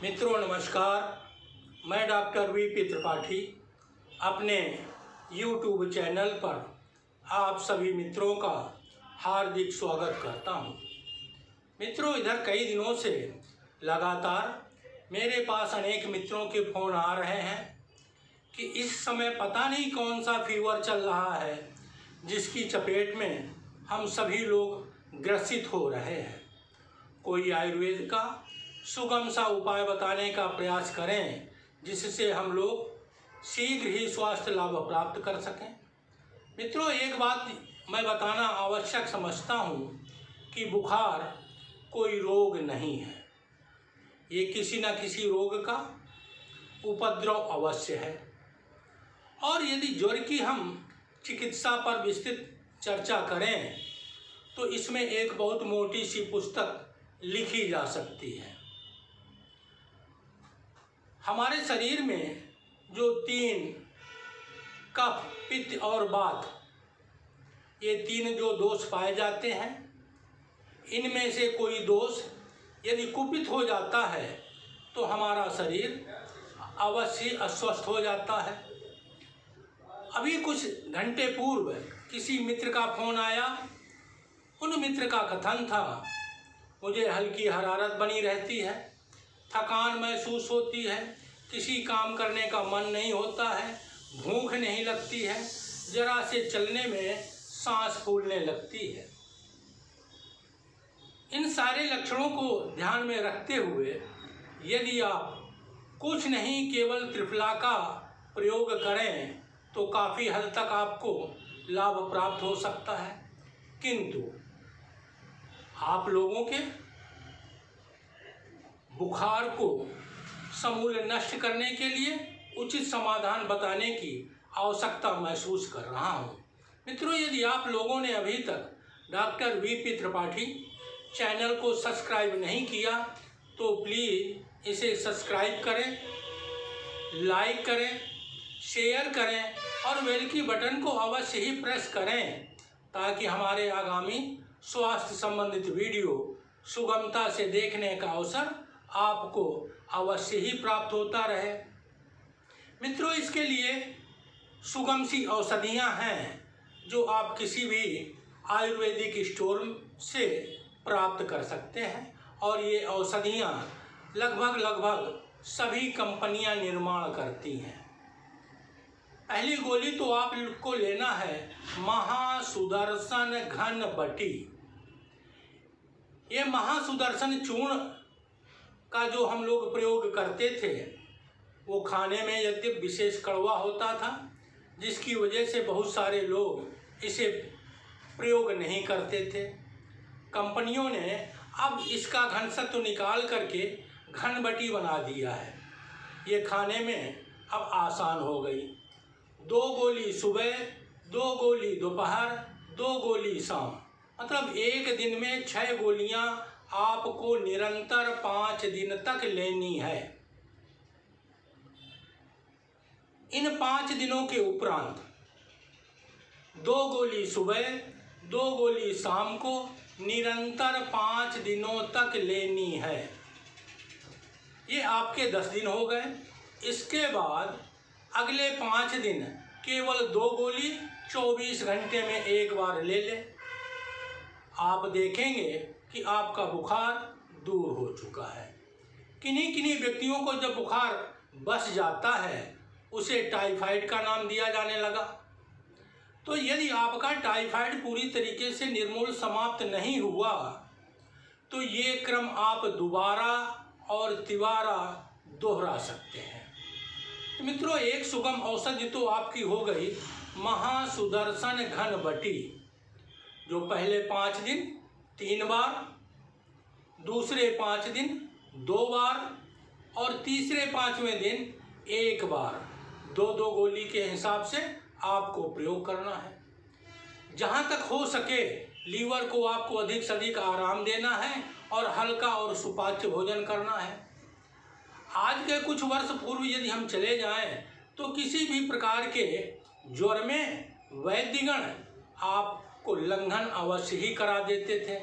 मित्रों नमस्कार, मैं डॉक्टर वीपी त्रिपाठी अपने YouTube चैनल पर आप सभी मित्रों का हार्दिक स्वागत करता हूं। मित्रों, इधर कई दिनों से लगातार मेरे पास अनेक मित्रों के फ़ोन आ रहे हैं कि इस समय पता नहीं कौन सा फीवर चल रहा है जिसकी चपेट में हम सभी लोग ग्रसित हो रहे हैं। कोई आयुर्वेद का सुगम सा उपाय बताने का प्रयास करें जिससे हम लोग शीघ्र ही स्वास्थ्य लाभ प्राप्त कर सकें। मित्रों, एक बात मैं बताना आवश्यक समझता हूँ कि बुखार कोई रोग नहीं है, ये किसी न किसी रोग का उपद्रव अवश्य है। और यदि ज्वर की हम चिकित्सा पर विस्तृत चर्चा करें तो इसमें एक बहुत मोटी सी पुस्तक लिखी जा सकती है। हमारे शरीर में जो तीन कफ, पित्त और वात, ये तीन जो दोष पाए जाते हैं, इनमें से कोई दोष यदि कुपित हो जाता है तो हमारा शरीर अवश्य अस्वस्थ हो जाता है। अभी कुछ घंटे पूर्व किसी मित्र का फ़ोन आया। उन मित्र का कथन था, मुझे हल्की हरारत बनी रहती है, थकान महसूस होती है, किसी काम करने का मन नहीं होता है, भूख नहीं लगती है, जरा से चलने में सांस फूलने लगती है। इन सारे लक्षणों को ध्यान में रखते हुए यदि आप कुछ नहीं केवल त्रिफला का प्रयोग करें तो काफ़ी हद तक आपको लाभ प्राप्त हो सकता है। किंतु आप लोगों के बुखार को समूल नष्ट करने के लिए उचित समाधान बताने की आवश्यकता महसूस कर रहा हूँ। मित्रों, यदि आप लोगों ने अभी तक डॉक्टर वीपी त्रिपाठी चैनल को सब्सक्राइब नहीं किया तो प्लीज़ इसे सब्सक्राइब करें, लाइक करें, शेयर करें और बेल की बटन को अवश्य ही प्रेस करें ताकि हमारे आगामी स्वास्थ्य संबंधित वीडियो सुगमता से देखने का अवसर आपको अवश्य ही प्राप्त होता रहे। मित्रों, इसके लिए सुगम सी औषधियाँ हैं जो आप किसी भी आयुर्वेदिक स्टोर से प्राप्त कर सकते हैं और ये औषधियाँ लगभग सभी कंपनियाँ निर्माण करती हैं। पहली गोली तो आपको लेना है महासुदर्शन घन बटी। ये महासुदर्शन चूर्ण का जो हम लोग प्रयोग करते थे वो खाने में यद्यपि विशेष कड़वा होता था, जिसकी वजह से बहुत सारे लोग इसे प्रयोग नहीं करते थे। कंपनियों ने अब इसका घनत्व निकाल करके घन बटी बना दिया है। ये खाने में अब आसान हो गई। 2 गोली सुबह, 2 गोली दोपहर, 2 गोली शाम, मतलब एक दिन में 6 गोलियां आपको निरंतर 5 दिन तक लेनी है। इन 5 दिनों के उपरांत 2 गोली सुबह, 2 गोली शाम को निरंतर 5 दिनों तक लेनी है। ये आपके 10 दिन हो गए। इसके बाद अगले 5 दिन केवल 2 गोली 24 घंटे में एक बार ले लें। आप देखेंगे कि आपका बुखार दूर हो चुका है। किन्हीं व्यक्तियों को जब बुखार बस जाता है उसे टाइफाइड का नाम दिया जाने लगा। तो यदि आपका टाइफाइड पूरी तरीके से निर्मूल समाप्त नहीं हुआ तो ये क्रम आप दोबारा और तिबारा दोहरा सकते हैं। तो मित्रों, एक सुगम औषधि तो आपकी हो गई महासुदर्शन घन बटी, जो पहले 5 दिन 3 बार, दूसरे 5 दिन 2 बार और तीसरे 5वें दिन 1 बार 2-2 गोली के हिसाब से आपको प्रयोग करना है। जहाँ तक हो सके लीवर को आपको अधिक से अधिक आराम देना है और हल्का और सुपाच्य भोजन करना है। आज के कुछ वर्ष पूर्व यदि हम चले जाएं तो किसी भी प्रकार के ज्वर में वैद्यगण आपको लंघन अवश्य ही करा देते थे।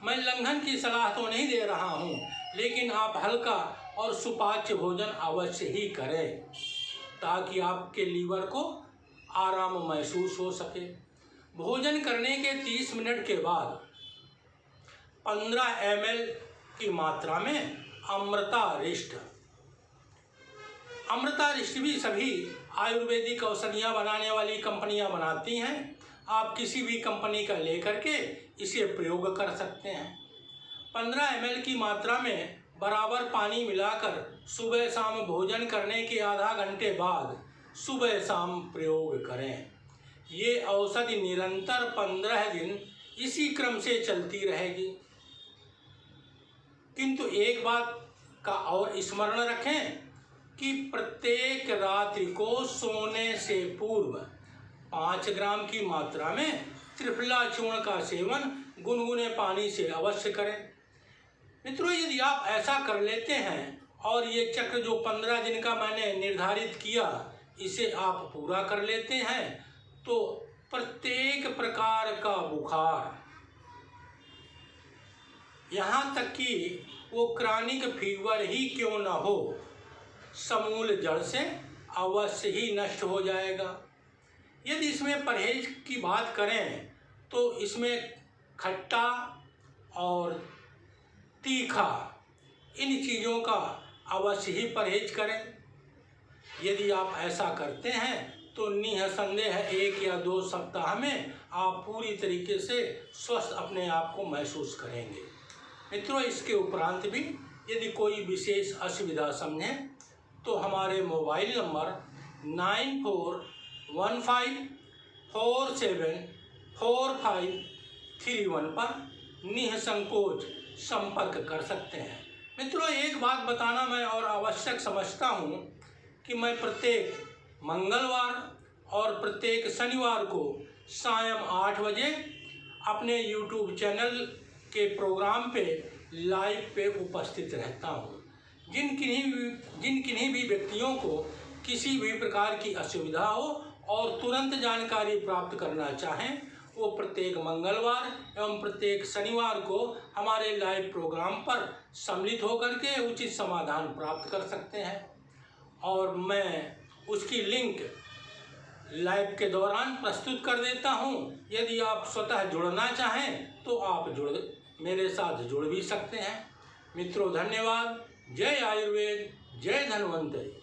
मैं लंघन की सलाह तो नहीं दे रहा हूँ, लेकिन आप हल्का और सुपाच्य भोजन अवश्य ही करें ताकि आपके लीवर को आराम महसूस हो सके। भोजन करने के 30 मिनट के बाद 15 ml की मात्रा में अमृतारिष्ट भी सभी आयुर्वेदिक औषधियाँ बनाने वाली कंपनियाँ बनाती हैं। आप किसी भी कंपनी का लेकर के इसे प्रयोग कर सकते हैं। 15 ml की मात्रा में बराबर पानी मिलाकर सुबह शाम भोजन करने के आधा घंटे बाद सुबह शाम प्रयोग करें। ये औषधि निरंतर 15 दिन इसी क्रम से चलती रहेगी। किंतु एक बात का और स्मरण रखें कि प्रत्येक रात्रि को सोने से पूर्व 5 ग्राम की मात्रा में त्रिफला चूर्ण का सेवन गुनगुने पानी से अवश्य करें। मित्रों, यदि आप ऐसा कर लेते हैं और ये चक्र जो 15 दिन का मैंने निर्धारित किया इसे आप पूरा कर लेते हैं तो प्रत्येक प्रकार का बुखार, यहाँ तक कि वो क्रॉनिक फीवर ही क्यों न हो, समूल जड़ से अवश्य ही नष्ट हो जाएगा। यदि इसमें परहेज की बात करें तो इसमें खट्टा और तीखा इन चीज़ों का अवश्य ही परहेज करें। यदि आप ऐसा करते हैं तो निःसंदेह 1 या 2 सप्ताह में आप पूरी तरीके से स्वस्थ अपने आप को महसूस करेंगे। मित्रों, इसके उपरांत भी यदि कोई विशेष असुविधा समझें तो हमारे मोबाइल नंबर 9415474531 पर निःसंकोच संपर्क कर सकते हैं। मित्रों, एक बात बताना मैं और आवश्यक समझता हूँ कि मैं प्रत्येक मंगलवार और प्रत्येक शनिवार को सायं 8 बजे अपने YouTube चैनल के प्रोग्राम पे लाइव पे उपस्थित रहता हूँ। जिन किन्हीं भी व्यक्तियों को किसी भी प्रकार की असुविधा हो और तुरंत जानकारी प्राप्त करना चाहें वो प्रत्येक मंगलवार एवं प्रत्येक शनिवार को हमारे लाइव प्रोग्राम पर सम्मिलित होकर के उचित समाधान प्राप्त कर सकते हैं और मैं उसकी लिंक लाइव के दौरान प्रस्तुत कर देता हूं। यदि आप स्वतः जुड़ना चाहें तो आप मेरे साथ जुड़ भी सकते हैं। मित्रों, धन्यवाद। जय आयुर्वेद, जय धन्वंतरि।